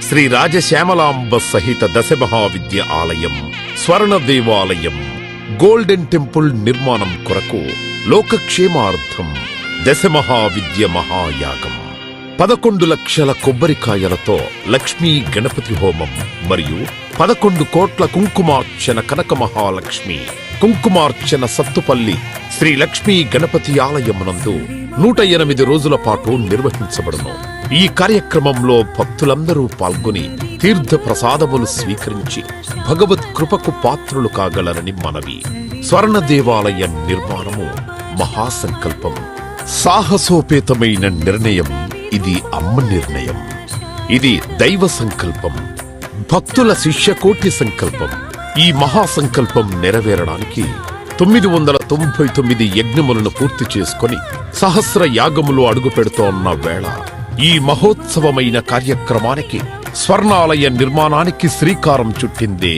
శ్రీ రాజశ్యామలాంబ సహిత దశమహావిద్య ఆలయం, స్వర్ణ దేవాలయం, గోల్డెన్ టెంపుల్ నిర్మాణం కొరకు లోకక్షేమార్థం దశమహావిద్య మహాయాగం, 11 లక్షల కొబ్బరికాయలతో లక్ష్మీ గణపతి హోమం మరియు 11 కోట్ల కుంకుమార్చన కనక మహాలక్ష్మి కుంకుమార్చన సత్తుపల్లి శ్రీ లక్ష్మీ గణపతి ఆలయమునందు 108 రోజుల పాటు నిర్వహించబడును. ఈ కార్యక్రమంలో భక్తులందరూ పాల్గొని తీర్థ ప్రసాదములు స్వీకరించి భగవత్ కృపకు పాత్రులు కాగలరని మనవి. స్వర్ణ దేవాలయ నిర్మాణము మహాసంకల్పం, సాహసోపేతమైన నిర్ణయం. ఇది అమ్మ నిర్ణయం, ఇది దైవ సంకల్పం, భక్తుల శిష్యకోటి సంకల్పం. ఈ మహాసంకల్పం నెరవేరడానికి 999 యజ్ఞములను పూర్తి చేసుకొని సహస్ర యాగములు అడుగు పెడుతోన్న వేళ ఈ మహోత్సవమైన కార్యక్రమానికి స్వర్ణాలయ నిర్మాణానికి శ్రీకారం చుట్టిందే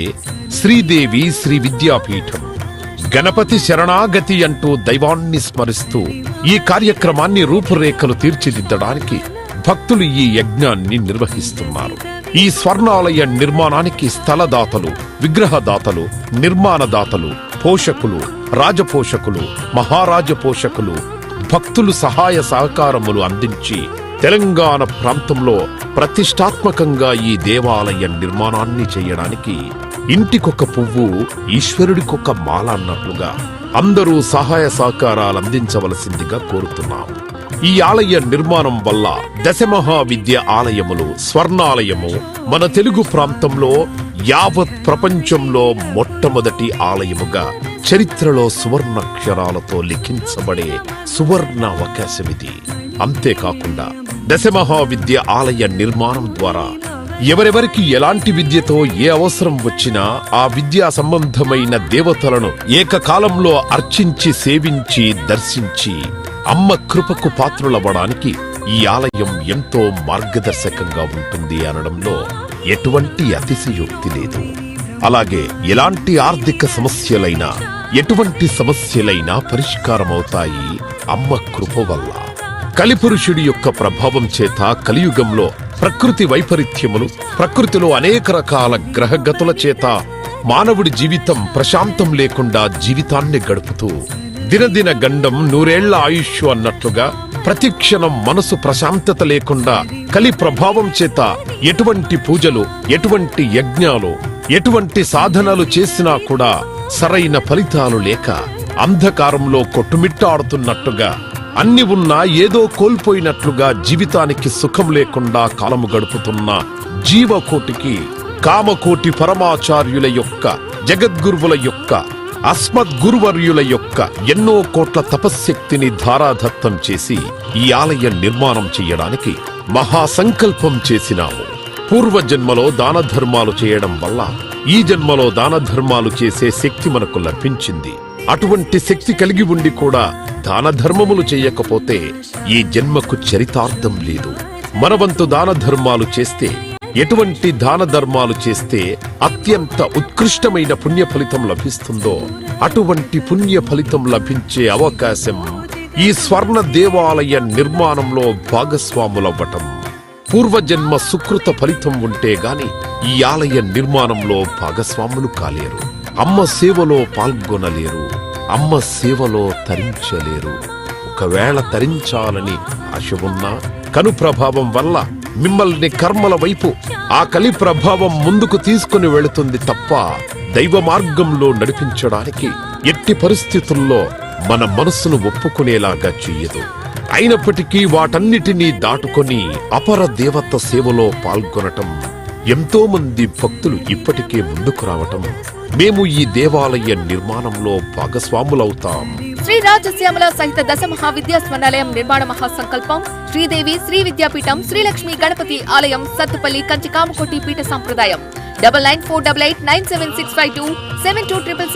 శ్రీదేవి శ్రీ విద్యాపీఠం. గణపతి శరణాగతి అంటూ దైవాన్ని స్మరిస్తూ ఈ కార్యక్రమాన్ని రూపురేఖలు తీర్చిదిద్దడానికి భక్తులు ఈ యజ్ఞాన్ని నిర్వహిస్తున్నారు. ఈ స్వర్ణాలయ నిర్మాణానికి స్థలదాతలు, విగ్రహదాతలు, నిర్మాణదాతలు, పోషకులు, రాజపోషకులు, మహారాజ పోషకులు, భక్తులు సహాయ సహకారములు అందించి తెలంగాణ ప్రాంతంలో ప్రతిష్టాత్మకంగా ఈ దేవాలయ నిర్మాణాన్ని చేయడానికి ఇంటికొక పువ్వు ఈశ్వరుడికొక మాల అన్నట్లుగా అందరూ సహాయ సహకారాలు అందించవలసిందిగా కోరుతున్నాం. ఈ ఆలయ నిర్మాణం వల్ల దశమహావిద్య ఆలయములు, స్వర్ణాలయము మన తెలుగు ప్రాంతంలో యావత్ ప్రపంచంలో మొట్టమొదటి ఆలయముగా చరిత్రలో సువర్ణాక్షరాలతో లిఖించబడే సువర్ణ అవకాశమిది. అంతేకాకుండా దశమహావిద్య ఆలయ నిర్మాణం ద్వారా ఎవరెవరికి ఎలాంటి విద్యతో ఏ అవసరం వచ్చినా ఆ విద్యా సంబంధమైన దేవతలను ఏకకాలంలో అర్చించి, సేవించి, దర్శించి అమ్మ కృపకు పాత్రులవ్వడానికి ఈ ఆలయం ఎంతో మార్గదర్శకంగా ఉంటుంది అనడంలో ఎటువంటి అతిశయోక్తి లేదు. అలాగే ఎలాంటి ఆర్థిక సమస్యలైనా, ఎటువంటి సమస్యలైనా పరిష్కారమవుతాయి అమ్మ కృప వల్ల. కలిపురుషుడి యొక్క ప్రభావం చేత కలియుగంలో ప్రకృతి వైపరీత్యములు, ప్రకృతిలో అనేక రకాల గ్రహగతుల చేత మానవుడి జీవితం ప్రశాంతం లేకుండా జీవితాన్ని గడుపుతూ దినదిన గండం 100 ఏళ్ల ఆయుష్ అన్నట్లుగా ప్రతిక్షణం మనసు ప్రశాంతత లేకుండా కలి ప్రభావం చేత ఎటువంటి పూజలు, ఎటువంటి యజ్ఞాలు, ఎటువంటి సాధనలు చేసినా కూడా సరైన ఫలితాలు లేక అంధకారంలో కొట్టుమిట్టాడుతున్నట్టుగా, అన్ని ఉన్నా ఏదో కోల్పోయినట్లుగా జీవితానికి సుఖం లేకుండా కాలము గడుపుతున్న జీవకోటికి కామకోటి పరమాచార్యుల యొక్క, జగద్గురువుల యొక్క, అస్మద్గురువర్యుల యొక్క ఎన్నో కోట్ల తపశ్శక్తిని ధారాదత్తం చేసి ఈ ఆలయ నిర్మాణం చెయ్యడానికి మహాసంకల్పం చేసినాము. పూర్వజన్మలో దాన ధర్మాలు చేయడం వల్ల ఈ జన్మలో దాన ధర్మాలు చేసే శక్తి మనకు లభించింది. అటువంటి శక్తి కలిగి ఉండి కూడా దాన ధర్మములు చేయకపోతే ఈ జన్మకు చరితార్థం లేదు. మనవంతు దాన ధర్మాలు చేస్తే, ఎటువంటి దాన ధర్మాలు చేస్తే అత్యంత ఉత్కృష్టమైన పుణ్య ఫలితం లభిస్తుందో అటువంటి పుణ్య ఫలితం లభించే అవకాశం ఈ స్వర్ణ దేవాలయ నిర్మాణంలో భాగస్వాములవ్వటం. పూర్వజన్మ సుకృత ఫలితం ఉంటే గాని ఈ ఆలయ నిర్మాణంలో భాగస్వాములు కాలేరు. అమ్మ సేవలో పాల్గొనలేరు, అమ్మ సేవలో తరించలేరు. ఒకవేళ తరించాలని ఆశ ఉన్నా కను ప్రభావం వల్ల మిమ్మల్ని కర్మల వైపు ఆ కలి ప్రభావం ముందుకు తీసుకుని వెళుతుంది తప్ప దైవ మార్గంలో నడిపించడానికి ఎట్టి పరిస్థితుల్లో మన మనస్సును ఒప్పుకునేలాగా చెయ్యదు. అయినప్పటికీ వాటన్నిటినీ దాటుకొని అపర దేవత సేవలో పాల్గొనటం, ఎంతో మంది భక్తులు ఇప్పటికే ముందుకు రావటం, మేము ఈ దేవాలయ నిర్మాణంలో భాగస్వాములవుతాం. శ్రీ రాజశ్యామల సహిత దశమహావిద్యా స్వర్ణాలయం నిర్మాణ మహాసంకల్పం శ్రీదేవి శ్రీ విద్యాపీఠం శ్రీ లక్ష్మీ గణపతి ఆలయం సత్తుపల్లి కంచి కామకోటి పీఠ సంప్రదాయం 9948897652 7277